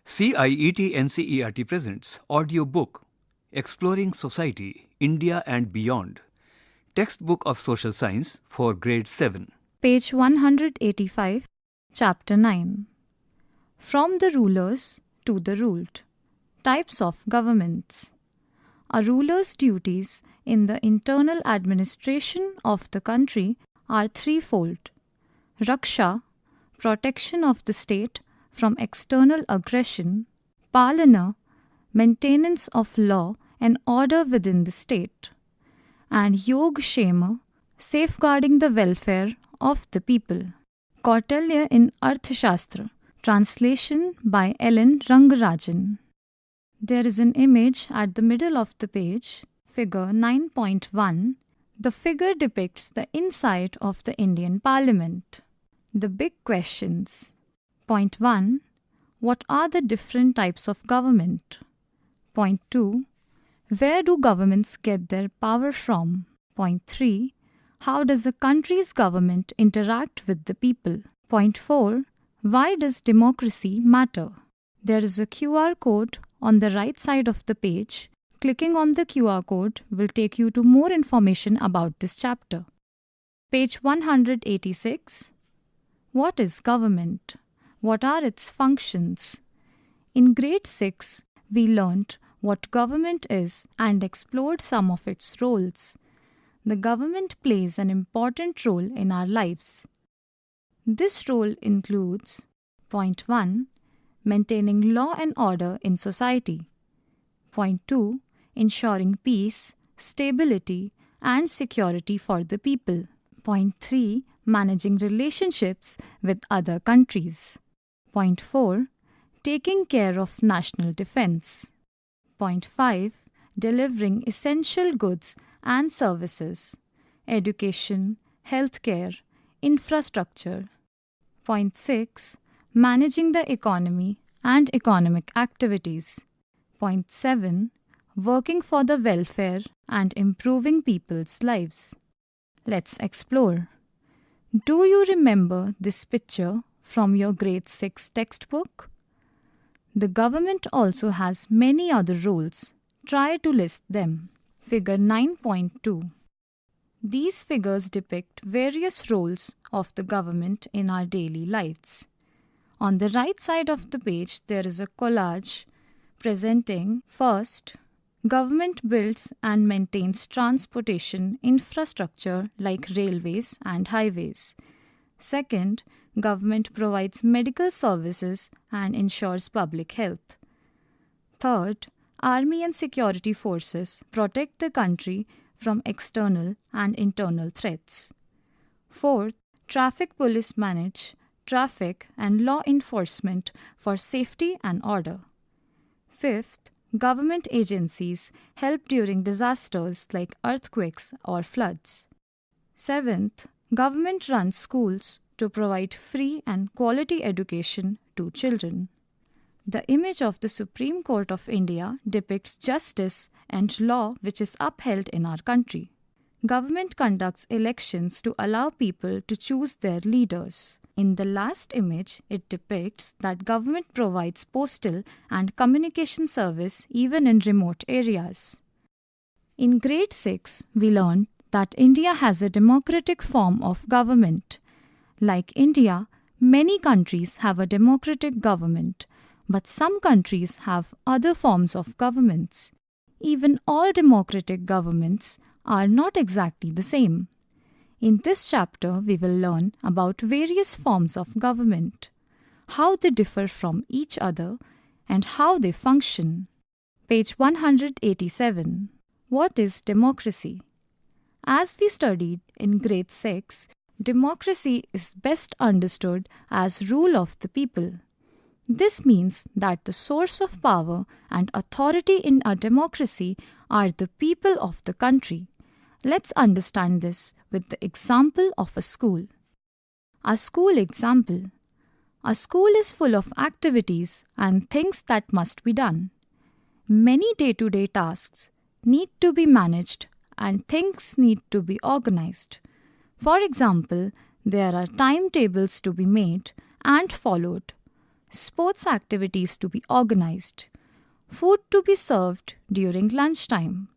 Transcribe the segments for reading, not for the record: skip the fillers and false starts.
CIET NCERT presents AudioBook, Exploring Society, India and Beyond, Textbook of Social Science for Grade 7. Page 185, Chapter 9. From the rulers to the ruled. Types of governments. A ruler's duties in the internal administration of the country are threefold. Raksha, protection of the state from external aggression. Palana, maintenance of law and order within the state. And Yogkshema, safeguarding the welfare of the people. Kautilya in Arthashastra. Translation by Ellen Rangarajan. There is an image at the middle of the page, figure 9.1. The figure depicts the inside of the Indian Parliament. The big questions. Point 1. What are the different types of government? Point 2. Where do governments get their power from? Point 3. How does a country's government interact with the people? Point 4. Why does democracy matter? There is a QR code on the right side of the page. Clicking on the QR code will take you to more information about this chapter. Page 186. What is government? What are its functions? In grade 6, we learnt what government is and explored some of its roles. The government plays an important role in our lives. This role includes: Point 1. Maintaining law and order in society. Point 2. Ensuring peace, stability, and security for the people. Point 3. Managing relationships with other countries. Point 4. Taking care of national defense. Point 5. Delivering essential goods and services. Education, healthcare, infrastructure. Point 6. Managing the economy and economic activities. Point 7. Working for the welfare and improving people's lives. Let's explore. Do you remember this picture from your grade 6 textbook? The government also has many other roles. Try to list them. Figure 9.2. These figures depict various roles of the government in our daily lives. On the right side of the page, there is a collage presenting: first, government builds and maintains transportation infrastructure like railways and highways. Second, government provides medical services and ensures public health. Third, army and security forces protect the country from external and internal threats. Fourth, traffic police manage traffic and law enforcement for safety and order. Fifth, government agencies help during disasters like earthquakes or floods. Seventh, government runs schools to provide free and quality education to children. The image of the Supreme Court of India depicts justice and law which is upheld in our country. Government conducts elections to allow people to choose their leaders. In the last image, it depicts that government provides postal and communication service even in remote areas. In grade 6, we learned that India has a democratic form of government. Like India, many countries have a democratic government, but some countries have other forms of governments. Even all democratic governments are not exactly the same. In this chapter, we will learn about various forms of government, how they differ from each other, and how they function. Page 187. What is democracy? As we studied in grade 6, democracy is best understood as rule of the people. This means that the source of power and authority in a democracy are the people of the country. Let's understand this with the example of a school. A school example. A school is full of activities and things that must be done. Many day-to-day tasks need to be managed and things need to be organized. For example, there are timetables to be made and followed. sports activities to be organized, food to be served during lunchtime,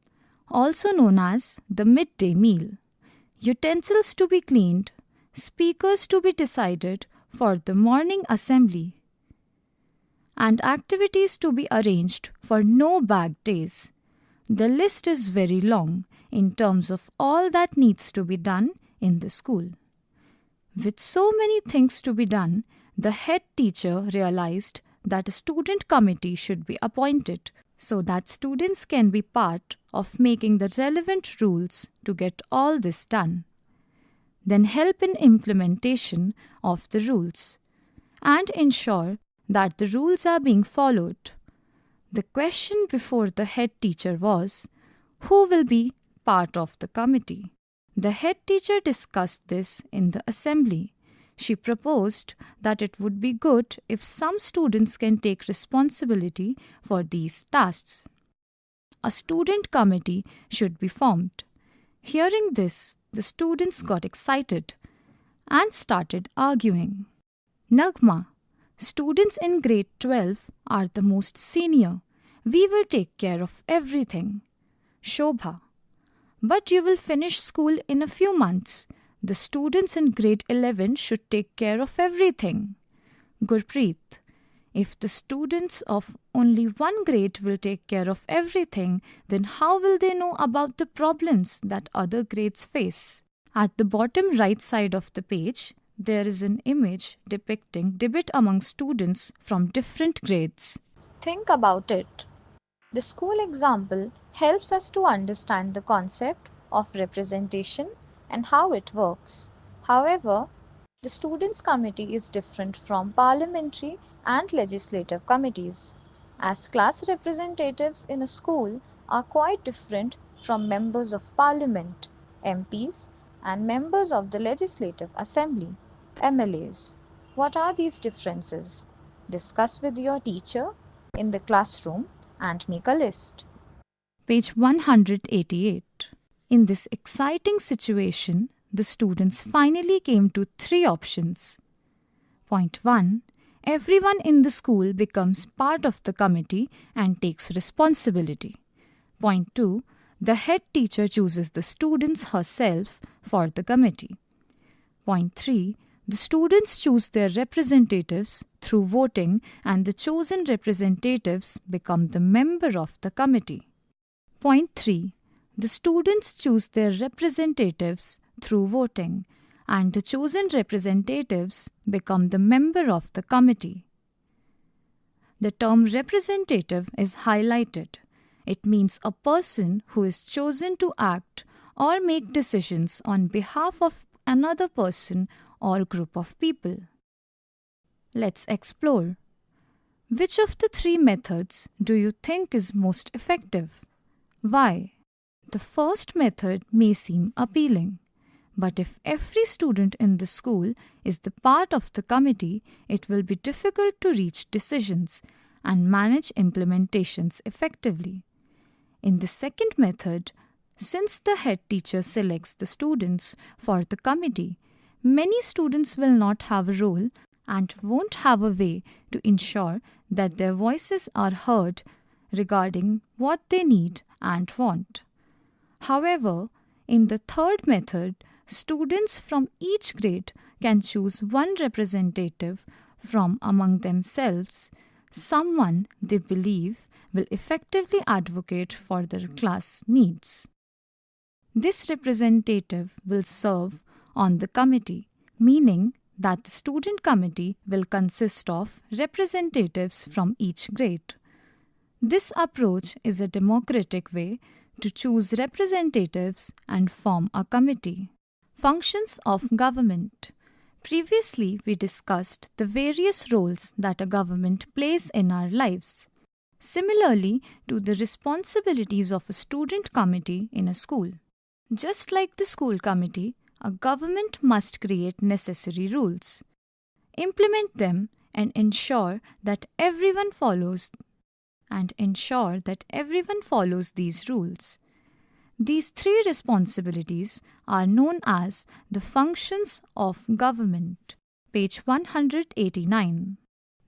also known as the midday meal, utensils to be cleaned, speakers to be decided for the morning assembly, and activities to be arranged for no bag days. The list is very long in terms of all that needs to be done in the school. With so many things to be done, the head teacher realized that a student committee should be appointed so that students can be part of making the relevant rules to get all this done, then help in implementation of the rules, and ensure that the rules are being followed. The question before the head teacher was, who will be part of the committee? The head teacher discussed this in the assembly. She proposed that it would be good if some students can take responsibility for these tasks. A student committee should be formed. Hearing this, the students got excited and started arguing. Nagma, students in grade 12 are the most senior. We will take care of everything. Shobha, but you will finish school in a few months. The students in grade 11 should take care of everything. Gurpreet, if the students of only one grade will take care of everything, then how will they know about the problems that other grades face? At the bottom right side of the page, there is an image depicting debate among students from different grades. Think about it. The school example helps us to understand the concept of representation and how it works. However, the Students' Committee is different from parliamentary and legislative committees, as class representatives in a school are quite different from members of parliament, MPs, and members of the Legislative Assembly, MLAs. What are these differences? Discuss with your teacher in the classroom and make a list. Page 188. In this exciting situation, the students finally came to 3 options. Point 1. Everyone in the school becomes part of the committee and takes responsibility. Point 2. The head teacher chooses the students herself for the committee. Point 3. The students choose their representatives through voting and the chosen representatives become the member of the committee. Point 3. The students choose their representatives through voting and the chosen representatives become the member of the committee. The term representative is highlighted. It means a person who is chosen to act or make decisions on behalf of another person or group of people. Let's explore. Which of the 3 methods do you think is most effective? Why? The first method may seem appealing, but if every student in the school is the part of the committee, it will be difficult to reach decisions and manage implementations effectively. In the second method, since the head teacher selects the students for the committee, many students will not have a role and won't have a way to ensure that their voices are heard regarding what they need and want. However, in the third method, students from each grade can choose one representative from among themselves, someone they believe will effectively advocate for their class needs. This representative will serve on the committee, meaning that the student committee will consist of representatives from each grade. This approach is a democratic way to choose representatives and form a committee. Functions of government. Previously, we discussed the various roles that a government plays in our lives. Similarly to the responsibilities of a student committee in a school. Just like the school committee, a government must create necessary rules, implement them, and ensure that everyone follows these rules. These 3 responsibilities are known as the functions of government. Page 189.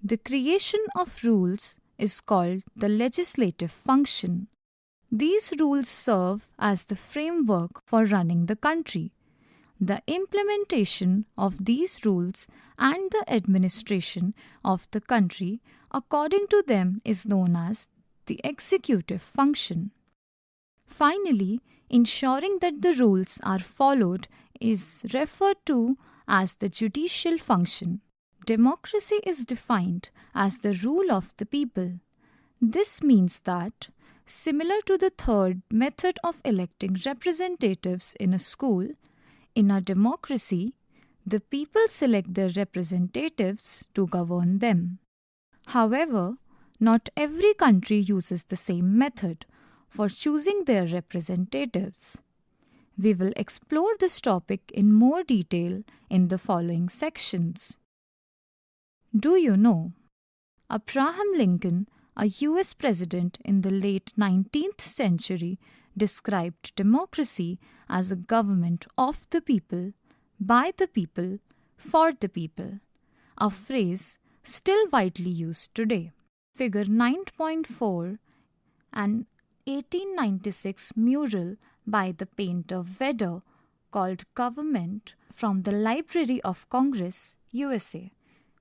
The creation of rules is called the legislative function. These rules serve as the framework for running the country. The implementation of these rules and the administration of the country according to them is known as the executive function. Finally, ensuring that the rules are followed is referred to as the judicial function. Democracy is defined as the rule of the people. This means that, similar to the third method of electing representatives in a school, in a democracy, the people select their representatives to govern them. However, not every country uses the same method for choosing their representatives. We will explore this topic in more detail in the following sections. Do you know? Abraham Lincoln, a US president in the late 19th century, described democracy as a government of the people, by the people, for the people, a phrase still widely used today. Figure 9.4, an 1896 mural by the painter Vedder called Government from the Library of Congress, USA.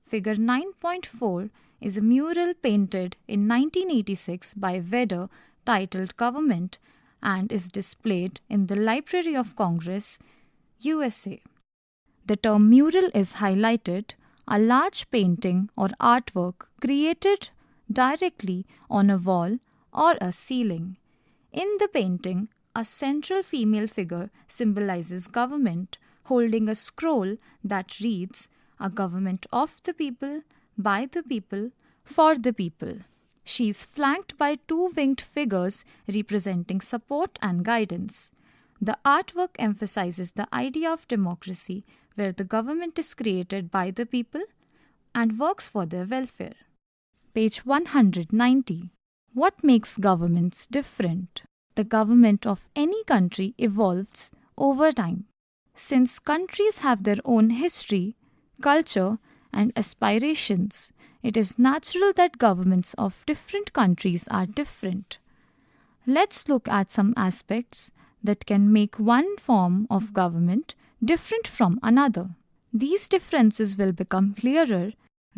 Figure 9.4 is a mural painted in 1986 by Vedder titled Government and is displayed in the Library of Congress, USA. The term mural is highlighted, a large painting or artwork created directly on a wall or a ceiling. In the painting, a central female figure symbolizes government, holding a scroll that reads, "A government of the people, by the people, for the people." She is flanked by two winged figures representing support and guidance. The artwork emphasizes the idea of democracy, where the government is created by the people and works for their welfare. Page 190. What makes governments different? The government of any country evolves over time. Since countries have their own history, culture, and aspirations, it is natural that governments of different countries are different. Let's look at some aspects that can make one form of government different from another. These differences will become clearer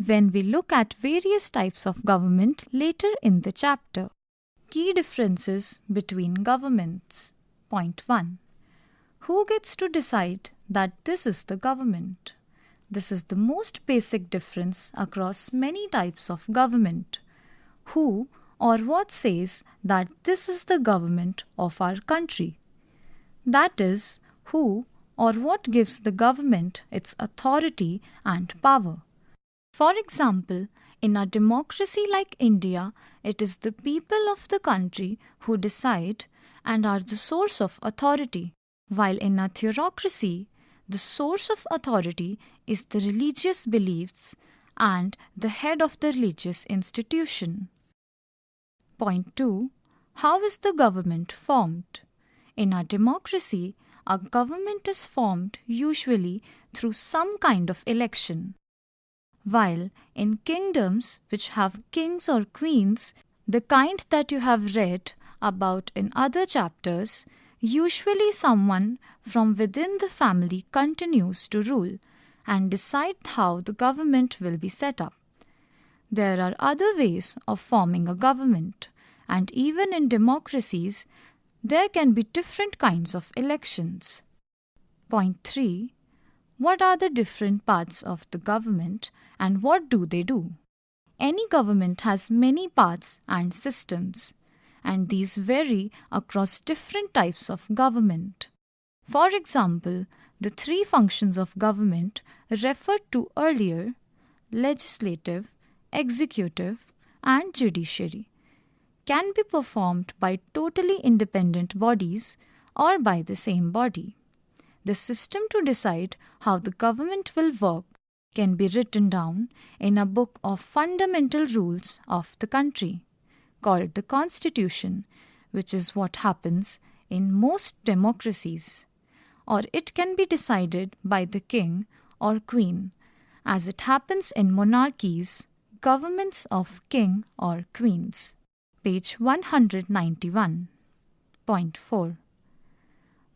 when we look at various types of government later in the chapter. Key differences between governments. Point 1. Who gets to decide that this is the government? This is the most basic difference across many types of government. Who or what says that this is the government of our country? That is, who or what gives the government its authority and power. For example, in a democracy like India, it is the people of the country who decide and are the source of authority, while in a theocracy, the source of authority is the religious beliefs and the head of the religious institution. Point 2. How is the government formed? In a democracy, a government is formed usually through some kind of election. While in kingdoms which have kings or queens, the kind that you have read about in other chapters, usually someone from within the family continues to rule and decide how the government will be set up. There are other ways of forming a government, and even in democracies, there can be different kinds of elections. Point 3. What are the different parts of the government and what do they do? Any government has many parts and systems, and these vary across different types of government. For example, the three functions of government referred to earlier, legislative, executive, and judiciary, can be performed by totally independent bodies or by the same body. The system to decide how the government will work can be written down in a book of fundamental rules of the country, called the Constitution, which is what happens in most democracies. Or it can be decided by the king or queen, as it happens in monarchies, governments of king or queens. Page 191.4.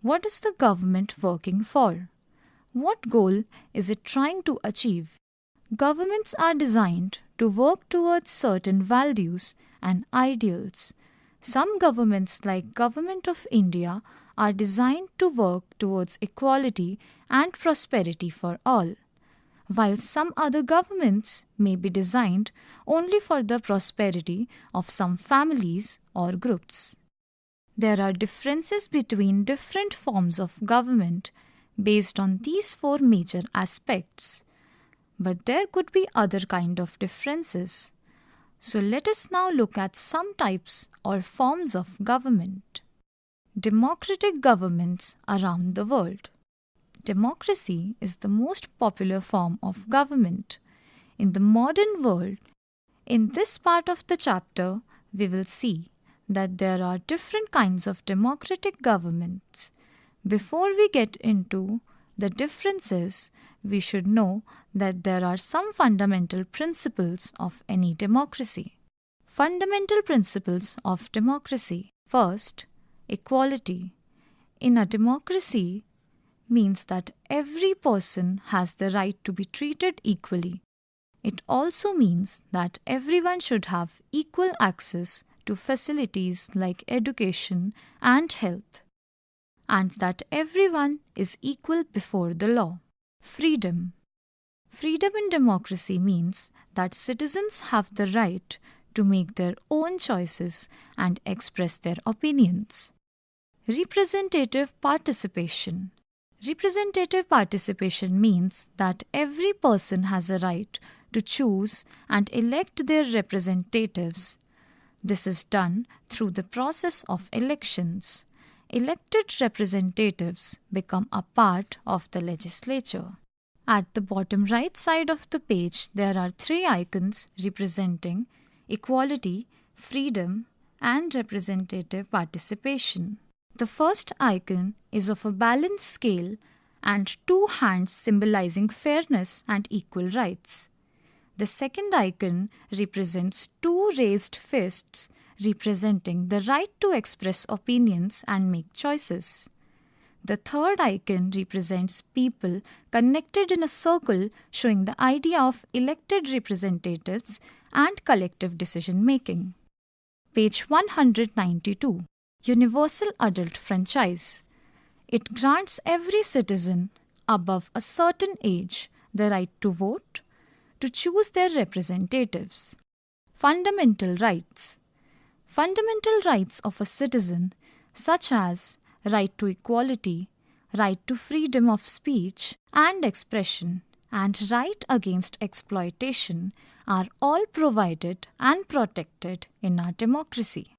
What is the government working for? What goal is it trying to achieve? Governments are designed to work towards certain values and ideals. Some governments, like Government of India, are designed to work towards equality and prosperity for all, while some other governments may be designed only for the prosperity of some families or groups. There are differences between different forms of government based on these four major aspects. But there could be other kind of differences. So let us now look at some types or forms of government. Democratic governments around the world. Democracy is the most popular form of government in the modern world. In this part of the chapter, we will see that there are different kinds of democratic governments. Before we get into the differences, we should know that there are some fundamental principles of any democracy. Fundamental principles of democracy. First, equality. In a democracy means that every person has the right to be treated equally. It also means that everyone should have equal access to facilities like education and health, and that everyone is equal before the law. Freedom. Freedom in democracy means that citizens have the right to make their own choices and express their opinions. Representative participation. Representative participation means that every person has a right to choose and elect their representatives. This is done through the process of elections. Elected representatives become a part of the legislature. At the bottom right side of the page, there are three icons representing equality, freedom, and representative participation. The first icon is of a balanced scale and two hands symbolizing fairness and equal rights. The second icon represents two raised fists representing the right to express opinions and make choices. The third icon represents people connected in a circle, showing the idea of elected representatives and collective decision-making. Page 192. Universal Adult Franchise. It grants every citizen above a certain age the right to vote, to choose their representatives. Fundamental rights. Fundamental rights of a citizen, such as right to equality, right to freedom of speech and expression, and right against exploitation, are all provided and protected in our democracy.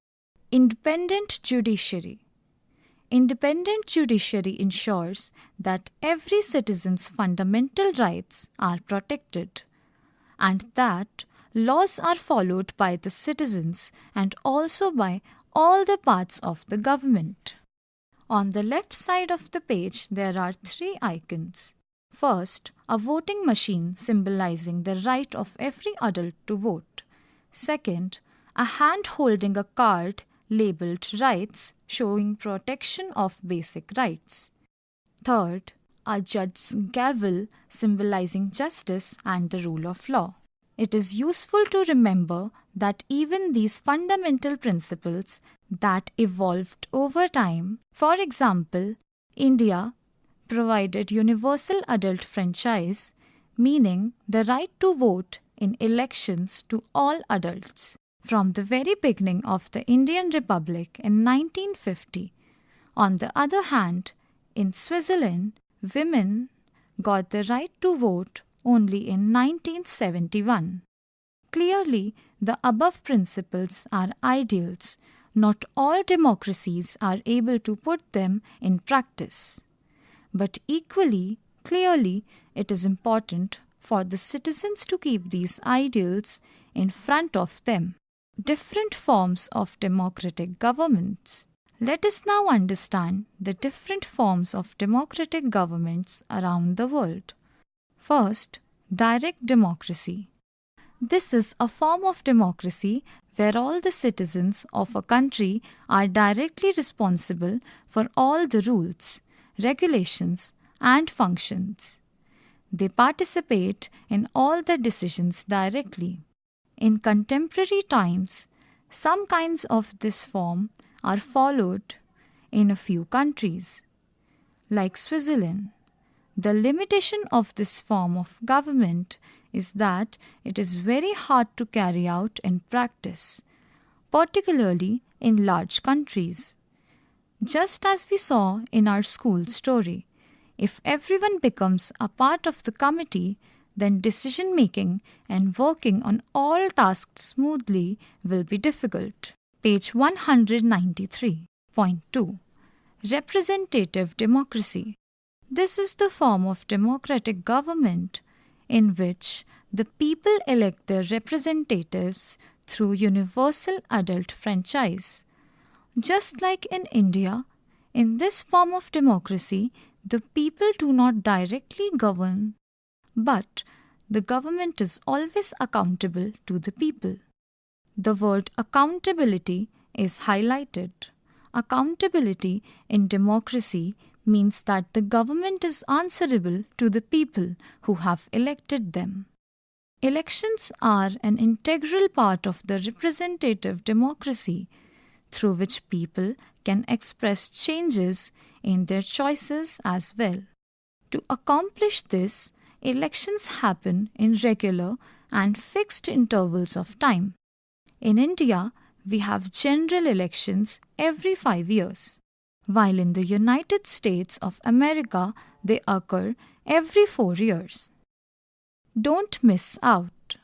Independent judiciary. Independent judiciary ensures that every citizen's fundamental rights are protected, and that laws are followed by the citizens and also by all the parts of the government. On the left side of the page, there are three icons. First, a voting machine symbolizing the right of every adult to vote. Second, a hand holding a card labeled rights, showing protection of basic rights. Third, a judge's gavel symbolizing justice and the rule of law. It is useful to remember that even these fundamental principles that evolved over time, for example, India provided universal adult franchise, meaning the right to vote in elections to all adults. From the very beginning of the Indian Republic in 1950. On the other hand, in Switzerland, women got the right to vote only in 1971. Clearly, the above principles are ideals. Not all democracies are able to put them in practice. But equally, clearly, it is important for the citizens to keep these ideals in front of them. Different forms of democratic governments. Let us now understand the different forms of democratic governments around the world. First, direct democracy. This is a form of democracy where all the citizens of a country are directly responsible for all the rules, regulations, and functions. They participate in all the decisions directly. In contemporary times, some kinds of this form are followed in a few countries, like Switzerland. The limitation of this form of government is that it is very hard to carry out in practice, particularly in large countries. Just as we saw in our school story, if everyone becomes a part of the committee, then decision-making and working on all tasks smoothly will be difficult. Page 193.2. Representative democracy. This is the form of democratic government in which the people elect their representatives through universal adult franchise. Just like in India, in this form of democracy, the people do not directly govern, but the government is always accountable to the people. The word accountability is highlighted. Accountability in democracy means that the government is answerable to the people who have elected them. Elections are an integral part of the representative democracy through which people can express changes in their choices as well. To accomplish this, elections happen in regular and fixed intervals of time. In India, we have general elections every 5 years, while in the United States of America they occur every 4 years. Don't miss out.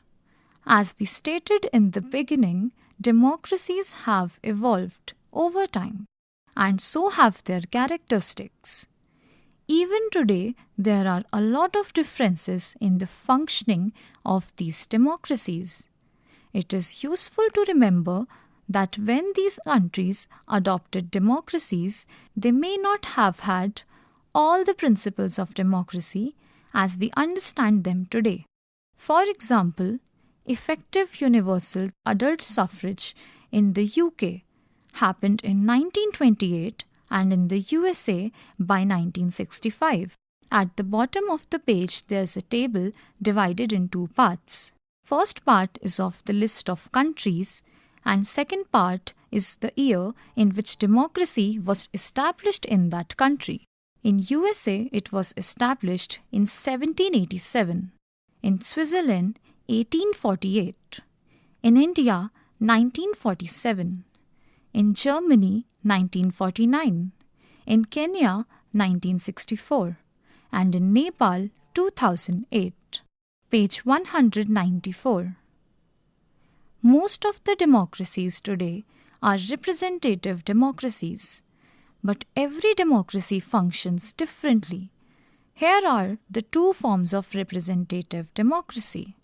As we stated in the beginning, democracies have evolved over time, and so have their characteristics. Even today, there are a lot of differences in the functioning of these democracies. It is useful to remember that when these countries adopted democracies, they may not have had all the principles of democracy as we understand them today. For example, effective universal adult suffrage in the UK happened in 1928 and in the USA by 1965. At the bottom of the page, there's a table divided in two parts. First part is of the list of countries, and second part is the year in which democracy was established in that country. In USA, it was established in 1787. In Switzerland, 1848. In India, 1947. In Germany, 1949. In Kenya, 1964. And in Nepal, 2008. Page 194. Most of the democracies today are representative democracies, but every democracy functions differently. Here are the two forms of representative democracy.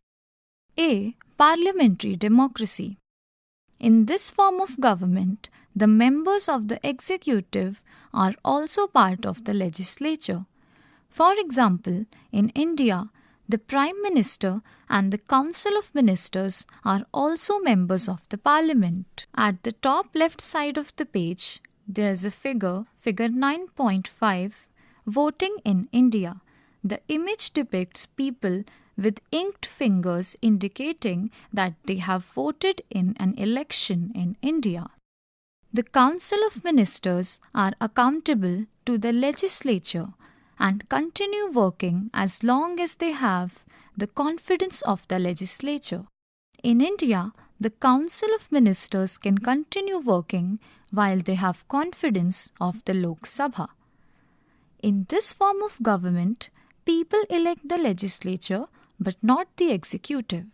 A. Parliamentary democracy. In this form of government, the members of the executive are also part of the legislature. For example, in India, the Prime Minister and the Council of Ministers are also members of the Parliament. At the top left side of the page, there is a figure 9.5, voting in India. The image depicts people with inked fingers indicating that they have voted in an election in India. The Council of Ministers are accountable to the legislature and continue working as long as they have the confidence of the legislature. In India, the Council of Ministers can continue working while they have confidence of the Lok Sabha. In this form of government, people elect the legislature but not the executive.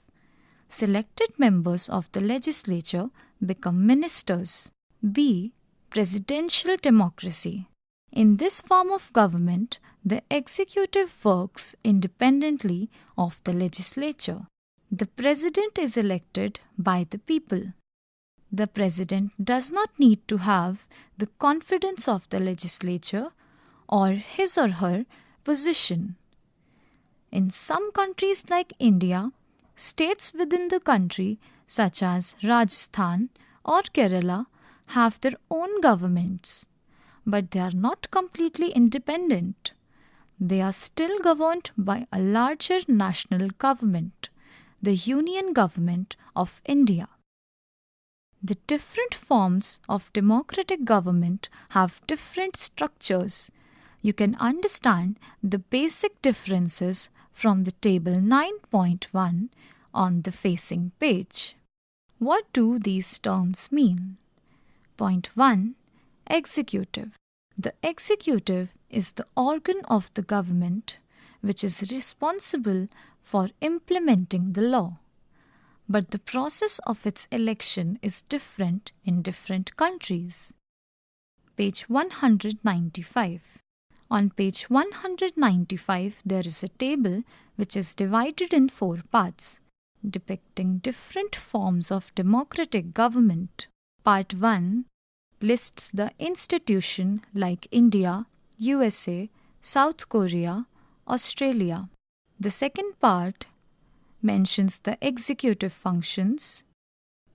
Selected members of the legislature become ministers. B. Presidential democracy. In this form of government, the executive works independently of the legislature. The president is elected by the people. The president does not need to have the confidence of the legislature or his or her position. In some countries like India, States within the country, such as Rajasthan or Kerala, have their own governments, but they are not completely independent. They are still governed by a larger national government, the Union Government of India. The different forms of democratic government have different structures. You can understand the basic differences from the table 9.1 on the facing page. What do these terms mean? Point 1. Executive. The executive is the organ of the government which is responsible for implementing the law. But the process of its election is different in different countries. Page 195. On page 195, there is a table which is divided in 4 parts, depicting different forms of democratic government. Part 1 lists the institution like India, USA, South Korea, Australia. The second part mentions the executive functions.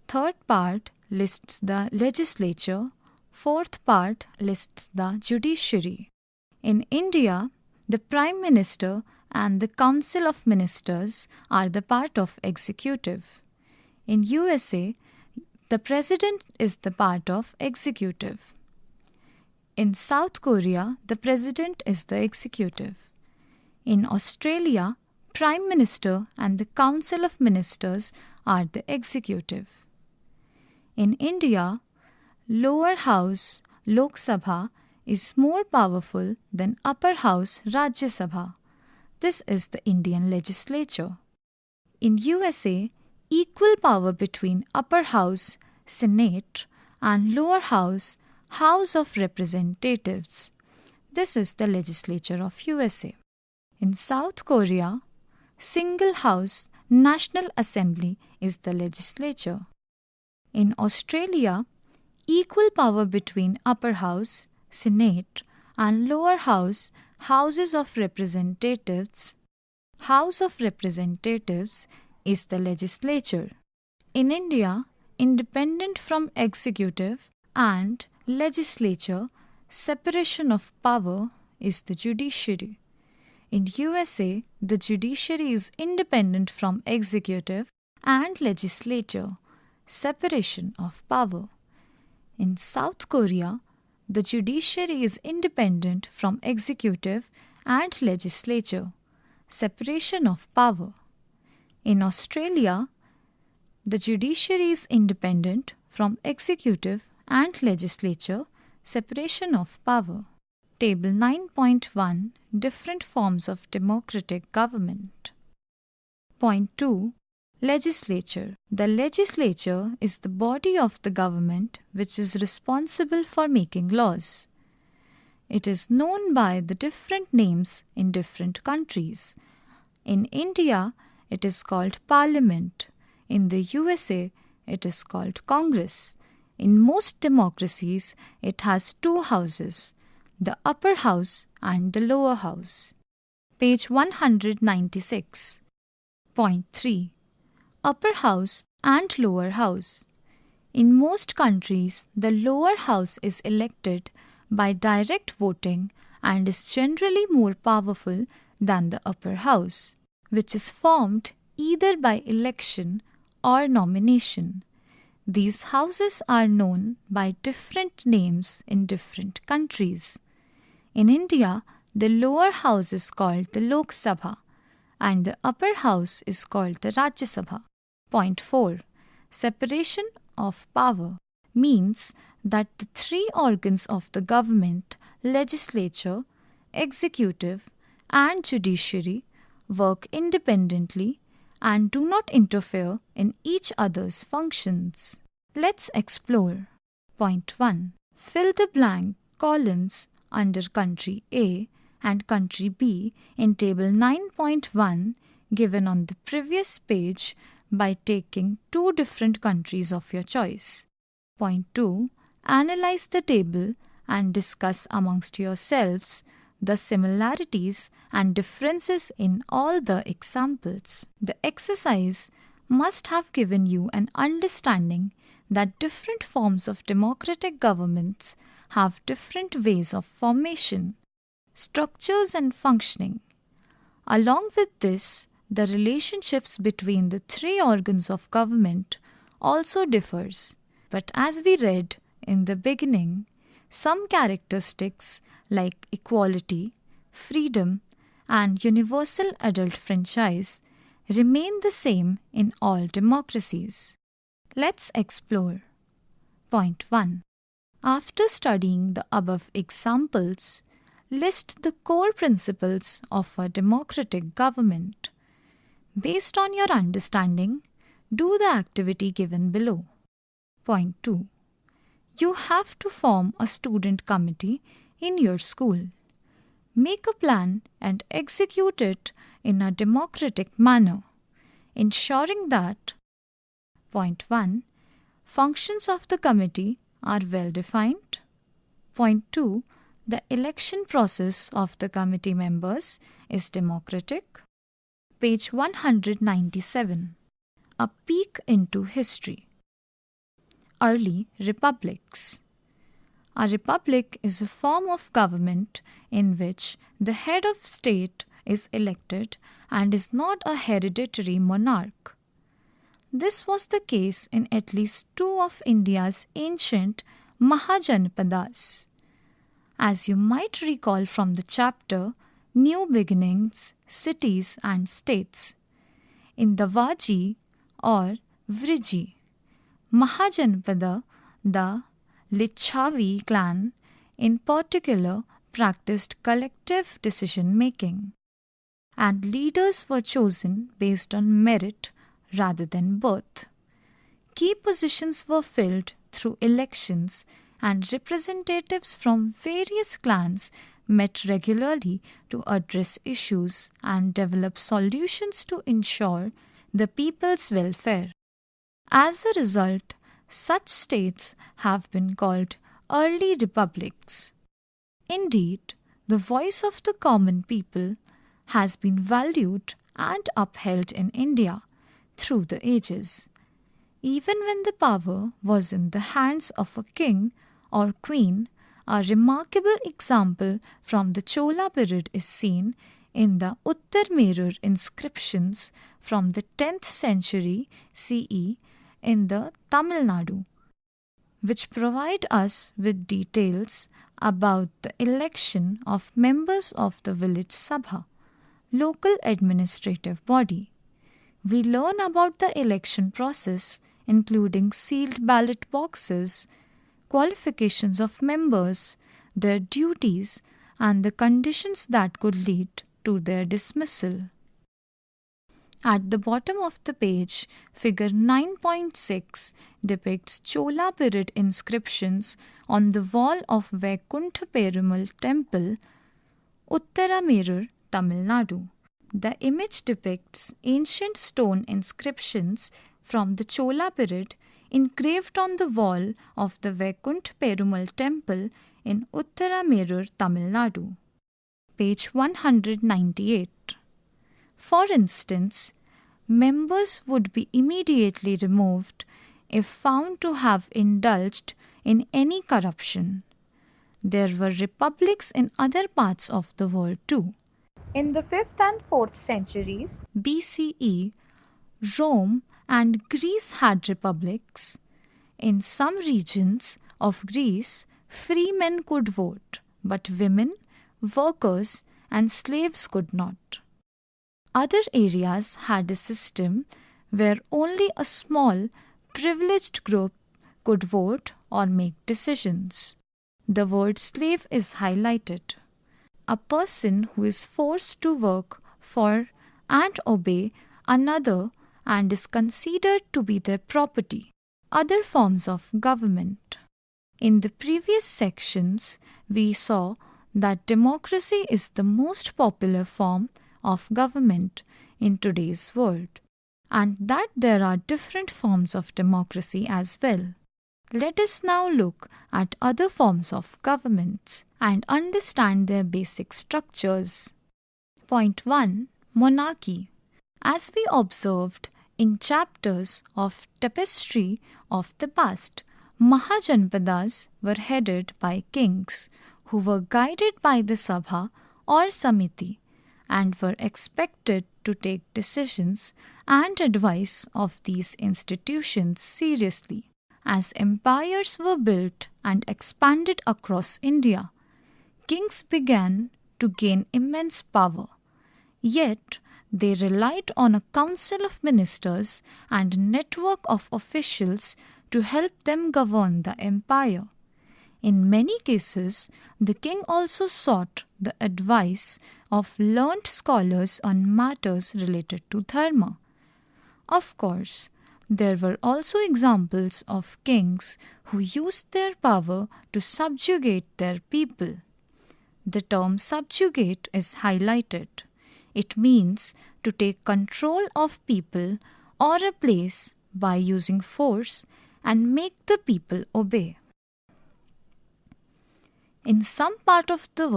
Third part lists the legislature. Fourth part lists the judiciary. In India, the Prime Minister and the Council of Ministers are the part of executive. In USA, the President is the part of executive. In South Korea, the President is the executive. In Australia, Prime Minister and the Council of Ministers are the executive. In India, lower house Lok Sabha is more powerful than upper house Rajya Sabha. This is the Indian legislature. In USA, equal power between upper house Senate and lower house House of Representatives. This is the legislature of USA. In South Korea, single house National Assembly is the legislature. In Australia, equal power between upper house, Senate, and lower house, Houses of Representatives. House of Representatives is the legislature. In India, independent from executive and legislature, separation of power is the judiciary. In USA, the judiciary is independent from executive and legislature, separation of power. In South Korea, the judiciary is independent from executive and legislature, separation of power. In Australia, the judiciary is independent from executive and legislature, separation of power. Table 9.1 Different forms of democratic government. Point 2 Legislature. The legislature is the body of the government which is responsible for making laws. It is known by the different names in different countries. In India, it is called Parliament. In the USA, it is called Congress. In most democracies, it has 2 houses, the upper house and the lower house. Page 196. Point 3. Upper house and lower house. In most countries, the lower house is elected by direct voting and is generally more powerful than the upper house, which is formed either by election or nomination. These houses are known by different names in different countries. In India, the lower house is called the Lok Sabha and the upper house is called the Rajya Sabha. Point 4. Separation of power means that the 3 organs of the government, legislature, executive, and judiciary work independently and do not interfere in each other's functions. Let's explore. Point 1. Fill the blank columns under country A and country B in table 9.1 given on the previous page by taking 2 different countries of your choice. Point 2. Analyze the table and discuss amongst yourselves the similarities and differences in all the examples. The exercise must have given you an understanding that different forms of democratic governments have different ways of formation, structures and functioning. Along with this, the relationships between the three organs of government also differs. But as we read in the beginning, some characteristics like equality, freedom, and universal adult franchise remain the same in all democracies. Let's explore. Point 1. After studying the above examples, list the core principles of a democratic government. Based on your understanding, do the activity given below. Point 2. You have to form a student committee in your school. Make a plan and execute it in a democratic manner, ensuring that Point 1. Functions of the committee are well defined. Point 2. The election process of the committee members is democratic. Page 197. A peek into history. Early republics. A republic is a form of government in which the head of state is elected and is not a hereditary monarch. This was the case in at least two of India's ancient Mahajanpadas. As you might recall from the chapter New Beginnings, Cities and States, in the Vaji or Vriji Mahajanpada, the Lichavi clan in particular practiced collective decision-making, and leaders were chosen based on merit rather than birth. Key positions were filled through elections, and representatives from various clans met regularly to address issues and develop solutions to ensure the people's welfare. As a result, such states have been called early republics. Indeed, the voice of the common people has been valued and upheld in India through the ages. Even when the power was in the hands of a king or queen, a remarkable example from the Chola period is seen in the Uttarmerur inscriptions from the 10th century CE in the Tamil Nadu, which provide us with details about the election of members of the village Sabha, local administrative body. We learn about the election process, including sealed ballot boxes, qualifications of members, their duties, and the conditions that could lead to their dismissal. At the bottom of the page, figure 9.6 depicts Chola period inscriptions on the wall of Vaikuntha Perumal Temple, Uttaramerur, Tamil Nadu. The image depicts ancient stone inscriptions from the Chola period engraved on the wall of the Vaikuntha Perumal Temple in Uttaramerur, Tamil Nadu. Page 198. For instance, members would be immediately removed if found to have indulged in any corruption. There were republics in other parts of the world too. In the 5th and 4th centuries BCE, Rome and Greece had republics. In some regions of Greece, free men could vote, but women, workers, and slaves could not. Other areas had a system where only a small, privileged group could vote or make decisions. The word slave is highlighted. A person who is forced to work for and obey another and is considered to be their property. Other forms of government. In the previous sections, we saw that democracy is the most popular form of government in today's world, and that there are different forms of democracy as well. Let us now look at other forms of governments and understand their basic structures. Point 1. Monarchy. As we observed in chapters of Tapestry of the past, Mahajanpadas were headed by kings who were guided by the Sabha or Samiti and were expected to take decisions and advice of these institutions seriously. As empires were built and expanded across India, kings began to gain immense power. Yet, they relied on a council of ministers and a network of officials to help them govern the empire. In many cases, the king also sought the advice of learned scholars on matters related to dharma. Of course, there were also examples of kings who used their power to subjugate their people. The term subjugate is highlighted. It means to take control of people or a place by using force and make the people obey. In some parts of the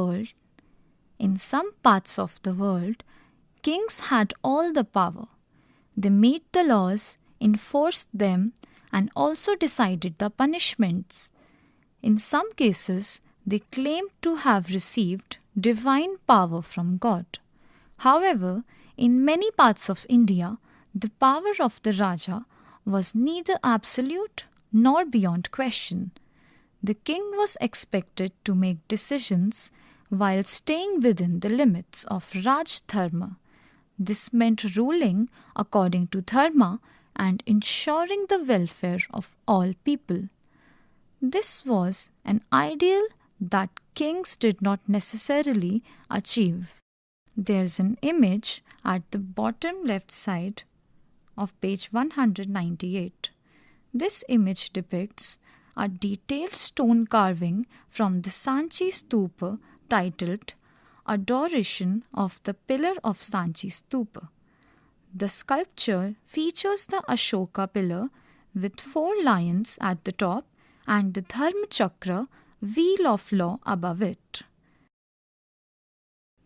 world, kings had all the power. They made the laws, enforced them, and also decided the punishments. In some cases, they claimed to have received divine power from God. However, in many parts of India, the power of the Raja was neither absolute nor beyond question. The king was expected to make decisions while staying within the limits of Raj Dharma. This meant ruling according to Dharma and ensuring the welfare of all people. This was an ideal that kings did not necessarily achieve. There's an image at the bottom left side of page 198. This image depicts a detailed stone carving from the Sanchi Stupa titled Adoration of the Pillar of Sanchi Stupa. The sculpture features the Ashoka pillar with 4 lions at the top and the Dharma Chakra, wheel of law, above it.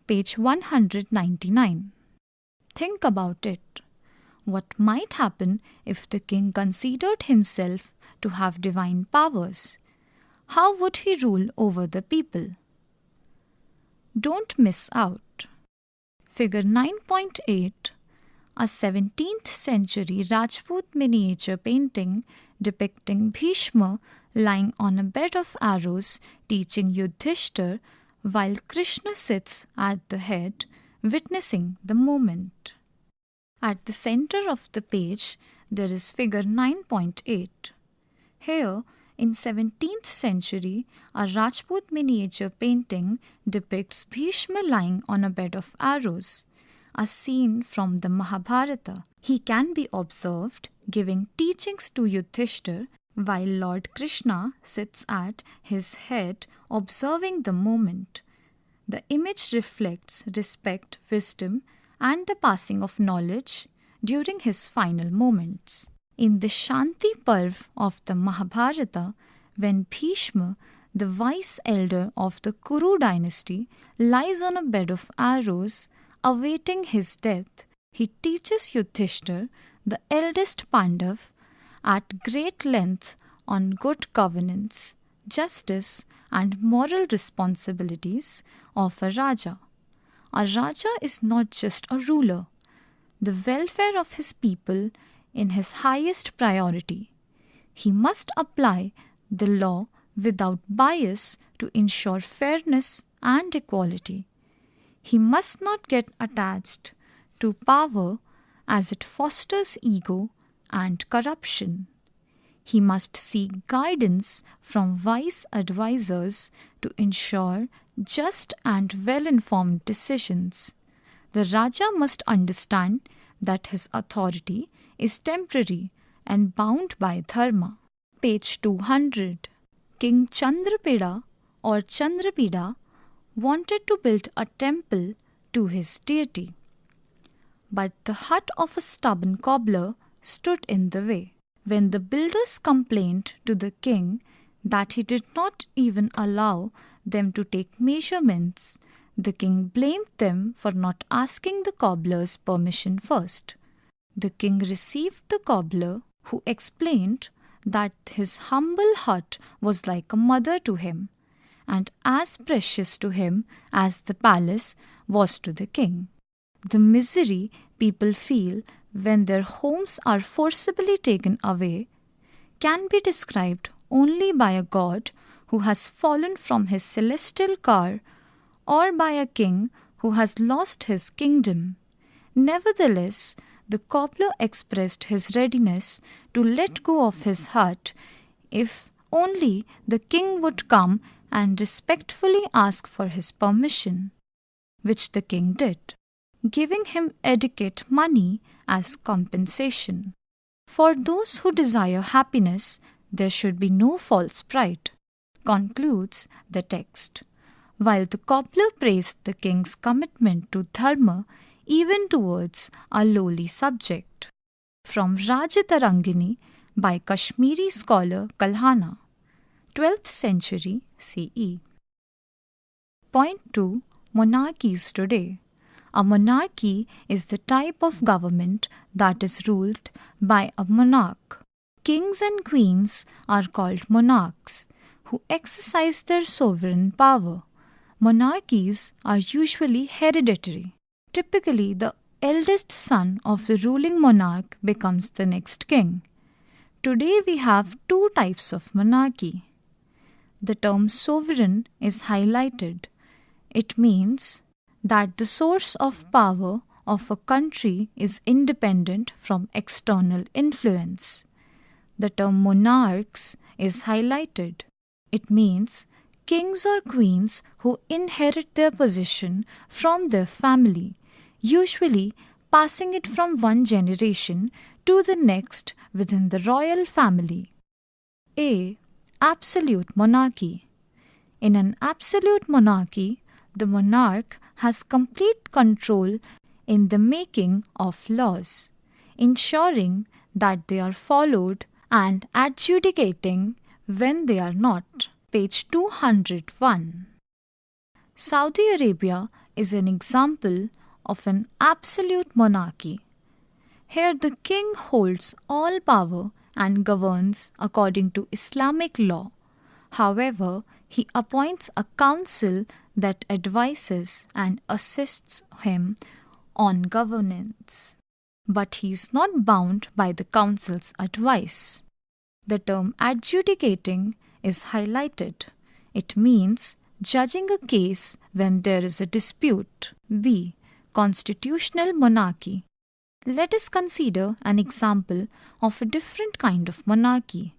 Page 199. Think about it. What might happen if the king considered himself to have divine powers? How would he rule over the people? Don't miss out. Figure 9.8, a 17th century Rajput miniature painting depicting Bhishma lying on a bed of arrows teaching Yudhishthir while Krishna sits at the head witnessing the moment. At the center of the page, there is figure 9.8. Here, in 17th century, a Rajput miniature painting depicts Bhishma lying on a bed of arrows, a scene from the Mahabharata. He can be observed giving teachings to Yudhishthir while Lord Krishna sits at his head observing the moment. The image reflects respect, wisdom, and the passing of knowledge during his final moments. In the Shanti Parv of the Mahabharata, when Bhishma, the vice elder of the Kuru dynasty, lies on a bed of arrows awaiting his death, he teaches Yudhishthir, the eldest Pandav, at great length on good governance, justice, and moral responsibilities of a Raja. A Raja is not just a ruler. The welfare of his people is his highest priority. He must apply the law without bias to ensure fairness and equality. He must not get attached to power as it fosters ego and corruption. He must seek guidance from wise advisors to ensure just and well-informed decisions. The Raja must understand that his authority is temporary and bound by dharma. Page 200. King Chandrapida or Chandrapida wanted to build a temple to his deity, but the hut of a stubborn cobbler stood in the way. When the builders complained to the king that he did not even allow them to take measurements, the king blamed them for not asking the cobbler's permission first. The king received the cobbler, who explained that his humble hut was like a mother to him, and as precious to him as the palace was to the king. The misery people feel when their homes are forcibly taken away can be described only by a god who has fallen from his celestial car or by a king who has lost his kingdom. Nevertheless, the cobbler expressed his readiness to let go of his hut if only the king would come and respectfully ask for his permission, which the king did, giving him adequate money as compensation. For those who desire happiness, there should be no false pride, concludes the text, while the cobbler praised the king's commitment to dharma even towards a lowly subject. From Rajatarangini by Kashmiri scholar Kalhana, 12th century CE. Point 2. Monarchies today. A monarchy is the type of government that is ruled by a monarch. Kings and queens are called monarchs, who exercise their sovereign power. Monarchies are usually hereditary. Typically, the eldest son of the ruling monarch becomes the next king. Today we have two types of monarchy. The term sovereign is highlighted. It means that the source of power of a country is independent from external influence. The term monarchs is highlighted. It means kings or queens who inherit their position from their family, usually passing it from one generation to the next within the royal family. A. Absolute monarchy. In an absolute monarchy, the monarch has complete control in the making of laws, ensuring that they are followed and adjudicating when they are not. Page 201. Saudi Arabia is an example of an absolute monarchy. Here the king holds all power and governs according to Islamic law. However, he appoints a council that advises and assists him on governance. But he is not bound by the council's advice. The term adjudicating is highlighted. It means judging a case when there is a dispute. B. Constitutional monarchy. Let us consider an example of a different kind of monarchy.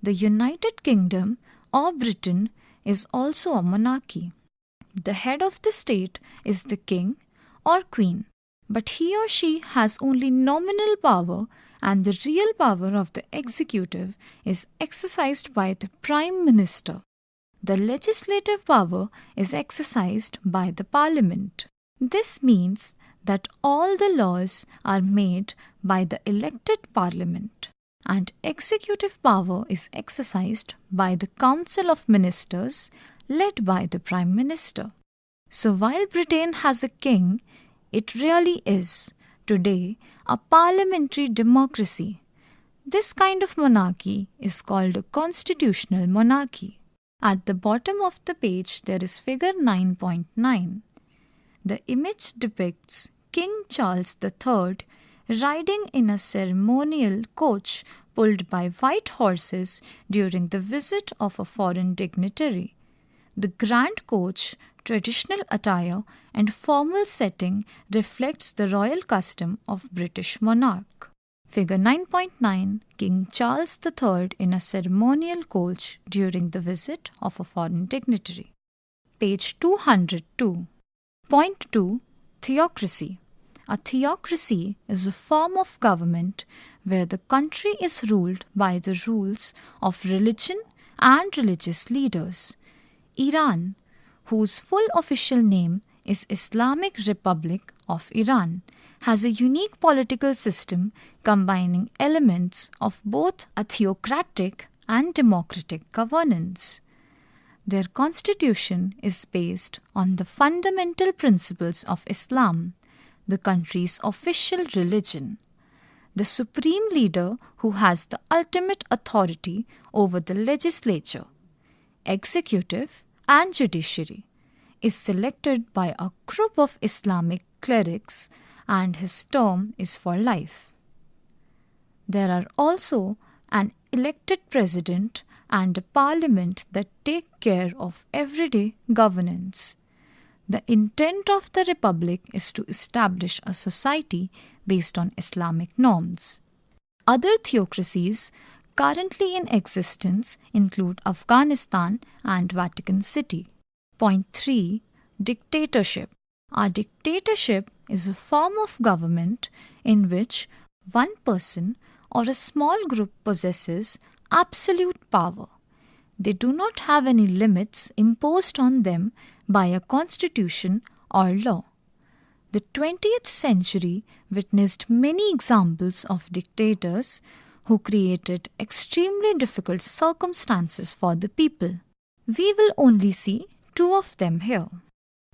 The United Kingdom or Britain is also a monarchy. The head of the state is the king or queen, but he or she has only nominal power, and the real power of the executive is exercised by the Prime Minister. The legislative power is exercised by the Parliament. This means that all the laws are made by the elected Parliament, and executive power is exercised by the Council of Ministers led by the Prime Minister. So while Britain has a king, it really is, today, a parliamentary democracy. This kind of monarchy is called a constitutional monarchy. At the bottom of the page, there is figure 9.9. The image depicts King Charles III riding in a ceremonial coach pulled by white horses during the visit of a foreign dignitary. The grand coach, traditional attire, and formal setting reflects the royal custom of British monarch. Figure 9.9. King Charles III in a ceremonial coach during the visit of a foreign dignitary. Page 202. Point 2. Theocracy. A theocracy is a form of government where the country is ruled by the rules of religion and religious leaders. Iran, whose full official name is Islamic Republic of Iran, has a unique political system combining elements of both a theocratic and democratic governance. Their constitution is based on the fundamental principles of Islam, the country's official religion. The supreme leader, who has the ultimate authority over the legislature, executive, and judiciary, is selected by a group of Islamic clerics, and his term is for life. There are also an elected president and a parliament that take care of everyday governance. The intent of the republic is to establish a society based on Islamic norms. Other theocracies currently in existence include Afghanistan and Vatican City. Point 3. Dictatorship. A dictatorship is a form of government in which one person or a small group possesses absolute power. They do not have any limits imposed on them by a constitution or law. The 20th century witnessed many examples of dictators who created extremely difficult circumstances for the people. We will only see two of them here.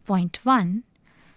Point 1.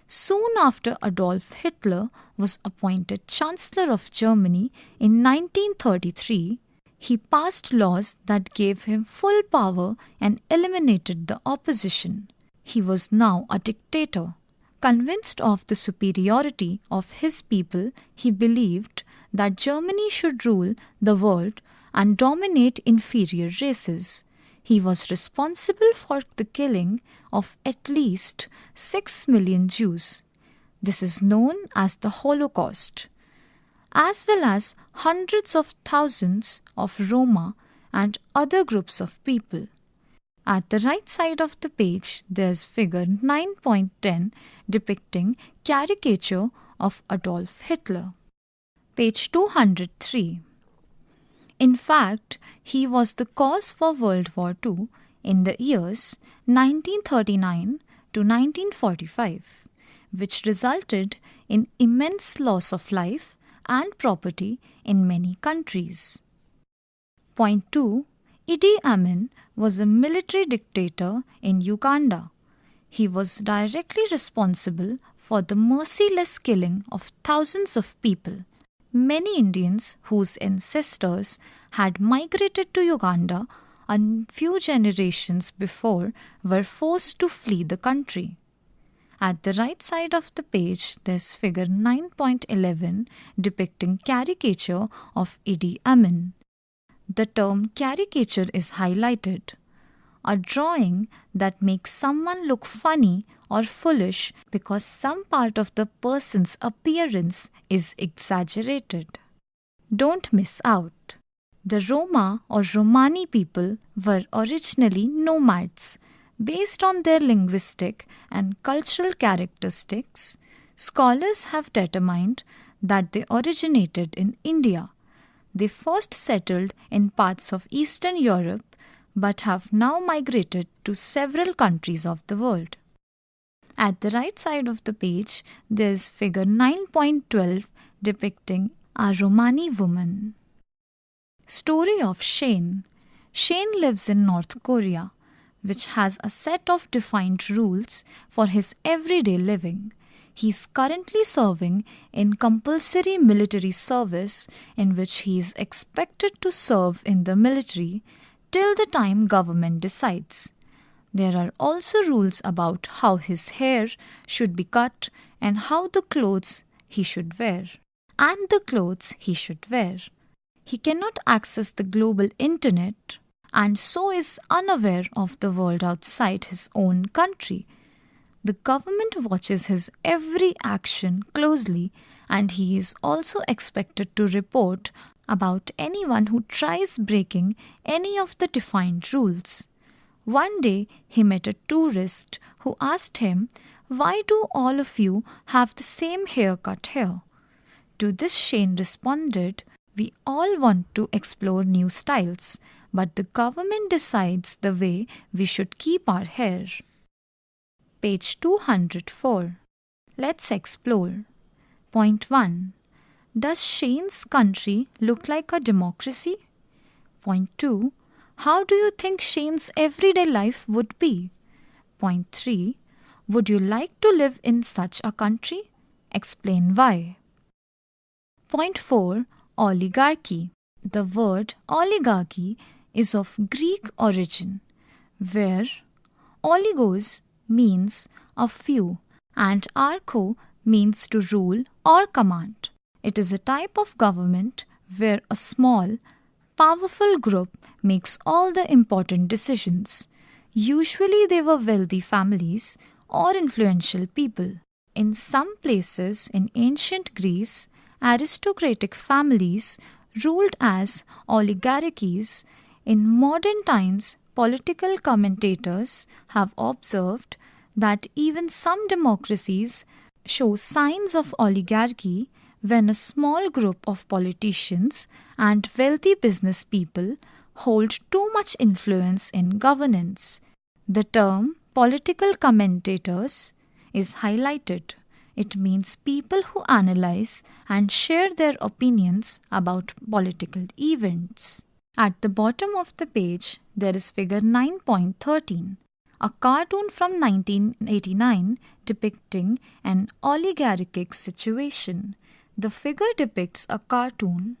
Soon after Adolf Hitler was appointed Chancellor of Germany in 1933, he passed laws that gave him full power and eliminated the opposition. He was now a dictator. Convinced of the superiority of his people, he believed that Germany should rule the world and dominate inferior races. He was responsible for the killing of at least 6 million Jews. This is known as the Holocaust, as well as hundreds of thousands of Roma and other groups of people. At the right side of the page, there's figure 9.10 depicting caricature of Adolf Hitler. Page 203. In fact, he was the cause for World War II in the years 1939 to 1945, which resulted in immense loss of life and property in many countries. Point 2. Idi Amin was a military dictator in Uganda. He was directly responsible for the merciless killing of thousands of people. Many Indians whose ancestors had migrated to Uganda a few generations before were forced to flee the country. At the right side of the page, there's figure 9.11 depicting caricature of Idi Amin. The term caricature is highlighted, a drawing that makes someone look funny or foolish because some part of the person's appearance is exaggerated. Don't miss out. The Roma or Romani people were originally nomads. Based on their linguistic and cultural characteristics, scholars have determined that they originated in India. They first settled in parts of Eastern Europe but have now migrated to several countries of the world. At the right side of the page, there is figure 9.12 depicting a Romani woman. Story of Shane. Shane lives in North Korea, which has a set of defined rules for his everyday living. He is currently serving in compulsory military service, in which he is expected to serve in the military till the time government decides. There are also rules about how his hair should be cut and how the clothes he should wear. He cannot access the global internet and so is unaware of the world outside his own country. The government watches his every action closely, and he is also expected to report about anyone who tries breaking any of the defined rules. One day he met a tourist who asked him, "Why do all of you have the same haircut here?" To this Shane responded, "We all want to explore new styles, but the government decides the way we should keep our hair." Page 204. Let's explore. Point 1. Does Shane's country look like a democracy? Point 2. How do you think Shane's everyday life would be? Point 3. Would you like to live in such a country? Explain why. Point 4. Oligarchy. The word oligarchy is of Greek origin, where oligos means a few and archo means to rule or command. It is a type of government where a small, powerful group makes all the important decisions. Usually they were wealthy families or influential people. In some places in ancient Greece, aristocratic families ruled as oligarchies. In modern times, political commentators have observed that even some democracies show signs of oligarchy when a small group of politicians and wealthy business people hold too much influence in governance. The term political commentators is highlighted. It means people who analyze and share their opinions about political events. At the bottom of the page, there is figure 9.13, a cartoon from 1989 depicting an oligarchic situation. The figure depicts a cartoon.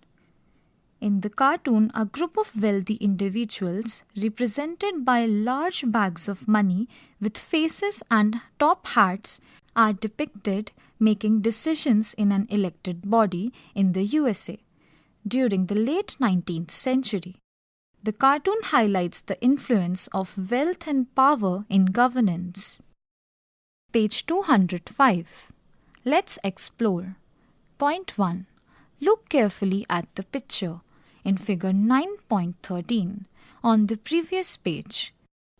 In the cartoon, a group of wealthy individuals represented by large bags of money with faces and top hats are depicted making decisions in an elected body in the USA during the late 19th century. The cartoon highlights the influence of wealth and power in governance. Page 205. Let's explore. Point 1. Look carefully at the picture in figure 9.13 on the previous page.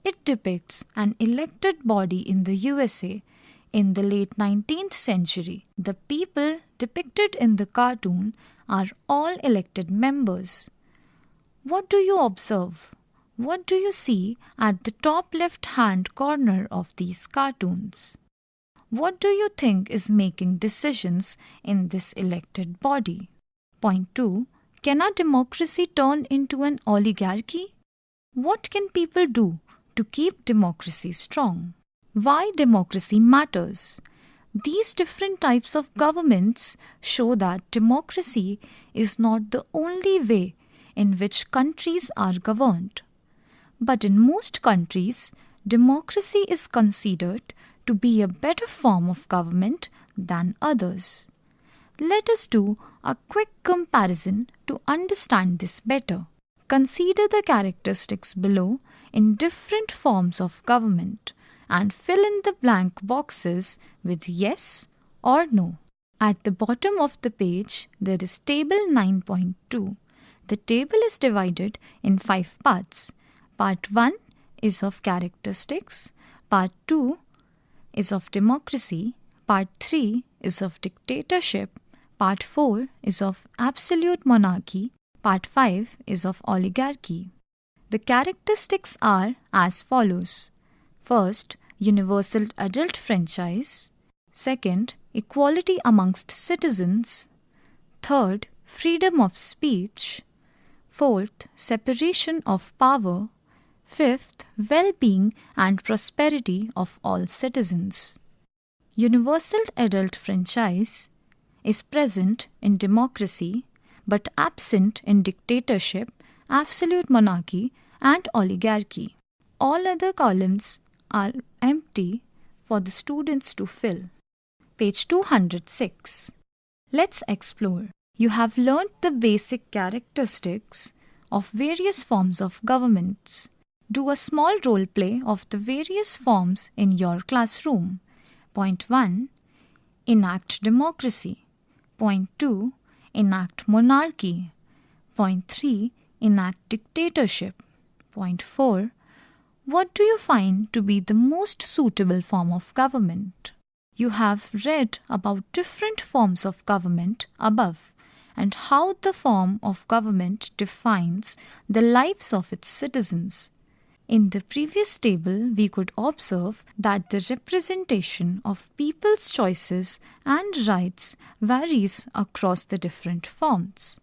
It depicts an elected body in the USA in the late 19th century. The people depicted in the cartoon are all elected members. What do you observe? What do you see at the top left-hand corner of these cartoons? What do you think is making decisions in this elected body? Point 2. Can a democracy turn into an oligarchy? What can people do to keep democracy strong? Why democracy matters? These different types of governments show that democracy is not the only way in which countries are governed. But in most countries, democracy is considered to be a better form of government than others. Let us do a quick comparison to understand this better. Consider the characteristics below in different forms of government and fill in the blank boxes with yes or no. At the bottom of the page, there is table 9.2. The table is divided in 5 parts. Part 1 is of characteristics, Part 2 is of democracy, Part 3 is of dictatorship, Part 4 is of absolute monarchy, Part 5 is of oligarchy. The characteristics are as follows. First, universal adult franchise. Second, equality amongst citizens. Third, freedom of speech. Fourth, separation of power. Fifth, well-being and prosperity of all citizens. Universal adult franchise is present in democracy but absent in dictatorship, absolute monarchy and oligarchy. All other columns are empty for the students to fill. Page 206. Let's explore. You have learnt the basic characteristics of various forms of governments. Do a small role play of the various forms in your classroom. Point 1. Enact democracy. Point 2. Enact monarchy. Point 3. Enact dictatorship. Point 4. What do you find to be the most suitable form of government? You have read about different forms of government above and how the form of government defines the lives of its citizens. In the previous table, we could observe that the representation of people's choices and rights varies across the different forms.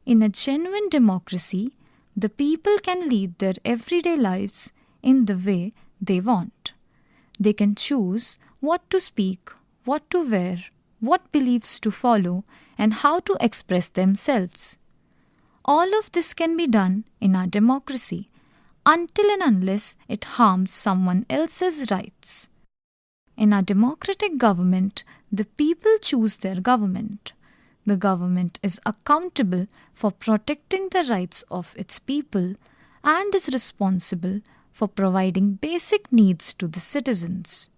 In a genuine democracy, the people can lead their everyday lives in the way they want. They can choose what to speak, what to wear, what beliefs to follow, and how to express themselves. All of this can be done in our democracy, until and unless it harms someone else's rights. In our democratic government, the people choose their government. The government is accountable for protecting the rights of its people and is responsible for providing basic needs to the citizens.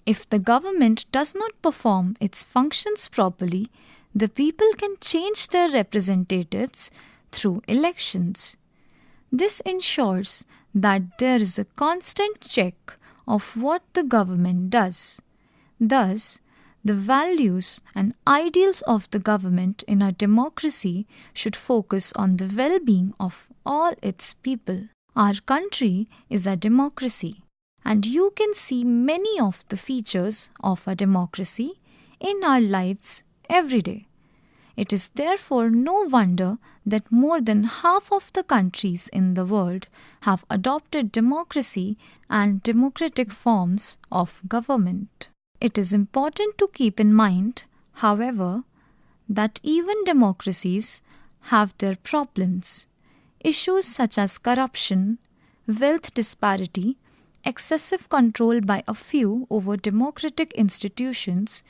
If the government does not perform its functions properly, the people can change their representatives through elections. This ensures that there is a constant check of what the government does. Thus, the values and ideals of the government in a democracy should focus on the well-being of all its people. Our country is a democracy, and you can see many of the features of a democracy in our lives every day. It is therefore no wonder that more than half of the countries in the world have adopted democracy and democratic forms of government. It is important to keep in mind, however, that even democracies have their problems. Issues such as corruption, wealth disparity, excessive control by a few over democratic institutions,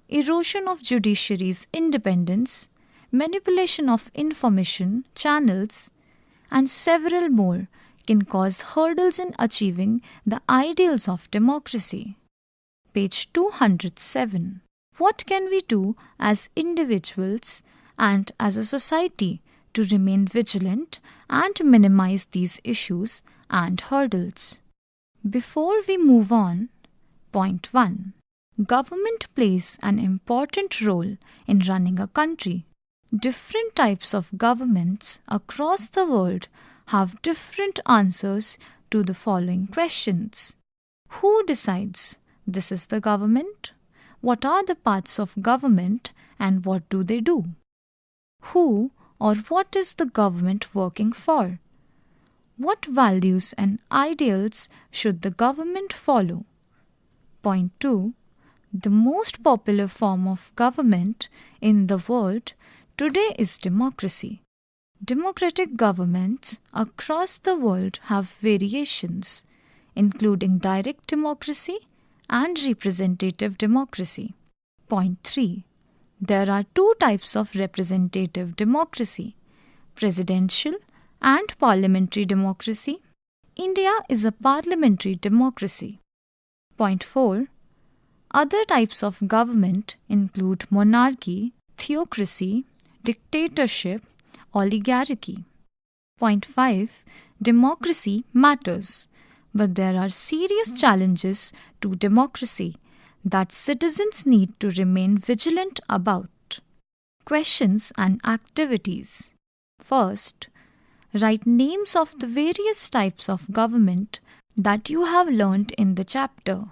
erosion of judiciary's independence, manipulation of information channels, and several more can cause hurdles in achieving the ideals of democracy. Page 207. What can we do as individuals and as a society to remain vigilant and minimize these issues and hurdles? Before we move on, point 1. Government plays an important role in running a country. Different types of governments across the world have different answers to the following questions. Who decides? This is the government. What are the parts of government and what do they do? Who or what is the government working for? What values and ideals should the government follow? Point 2. The most popular form of government in the world today is democracy. Democratic governments across the world have variations, including direct democracy and representative democracy. Point 3. There are two types of representative democracy: presidential and parliamentary democracy. India is a parliamentary democracy. Point 4. Other types of government include monarchy, theocracy, dictatorship, oligarchy. Point 5. Democracy matters, but there are serious challenges to democracy that citizens need to remain vigilant about. Questions and activities. First, write names of the various types of government that you have learnt in the chapter.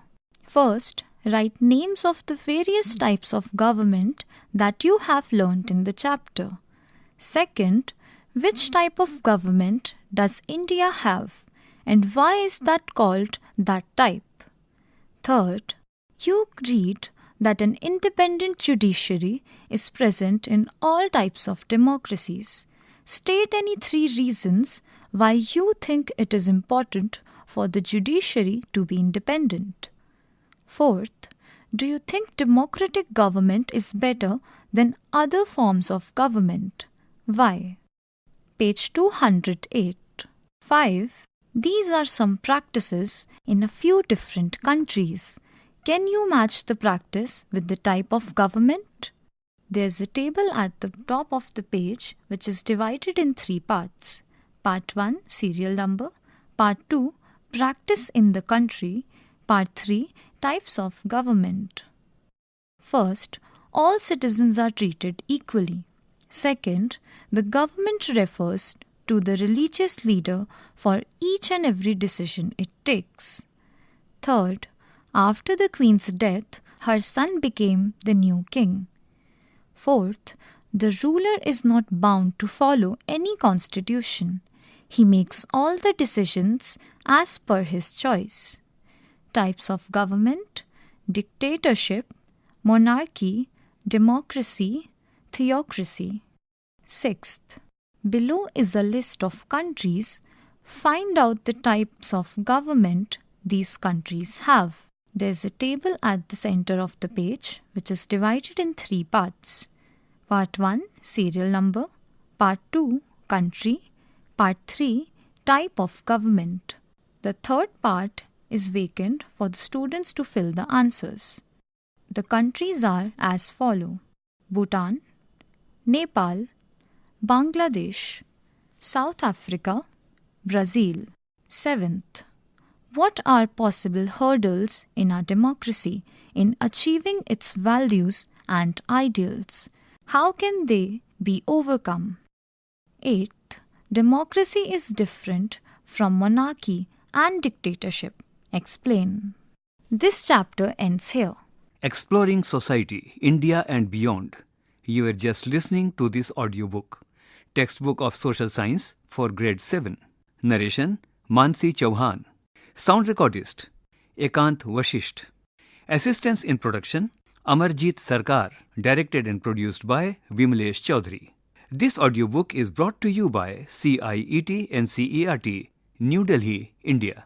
First, write names of the various types of government that you have learnt in the chapter. Second, which type of government does India have and why is that called that type? Third, you read that an independent judiciary is present in all types of democracies. State any 3 reasons why you think it is important for the judiciary to be independent. Fourth, do you think democratic government is better than other forms of government? Why? Page 208. 5. These are some practices in a few different countries. Can you match the practice with the type of government? There's a table at the top of the page which is divided in 3 parts. Part 1, serial number. Part 2, practice in the country. Part 3, types of government. First, all citizens are treated equally. Second, the government refers to the religious leader for each and every decision it takes. Third, after the queen's death, her son became the new king. Fourth, the ruler is not bound to follow any constitution. He makes all the decisions as per his choice. Types of government: dictatorship, monarchy, democracy, theocracy. Sixth, below is a list of countries. Find out the types of government these countries have. There's a table at the center of the page which is divided in 3 parts. Part 1, serial number. Part 2, country. Part 3, type of government. The third part is vacant for the students to fill the answers. The countries are as follow: Bhutan, Nepal, Bangladesh, South Africa, Brazil. 7th, what are possible hurdles in our democracy in achieving its values and ideals? How can they be overcome? 8th, democracy is different from monarchy and dictatorship. Explain. This chapter ends here. Exploring Society, India and Beyond. You are just listening to this audiobook. Textbook of Social Science for Grade 7. Narration: Mansi Chauhan. Sound recordist: Ekant Vashisht. Assistance in production: Amarjit Sarkar. Directed and produced by Vimlesh Chaudhary. This audiobook is brought to you by CIET NCERT, New Delhi, India.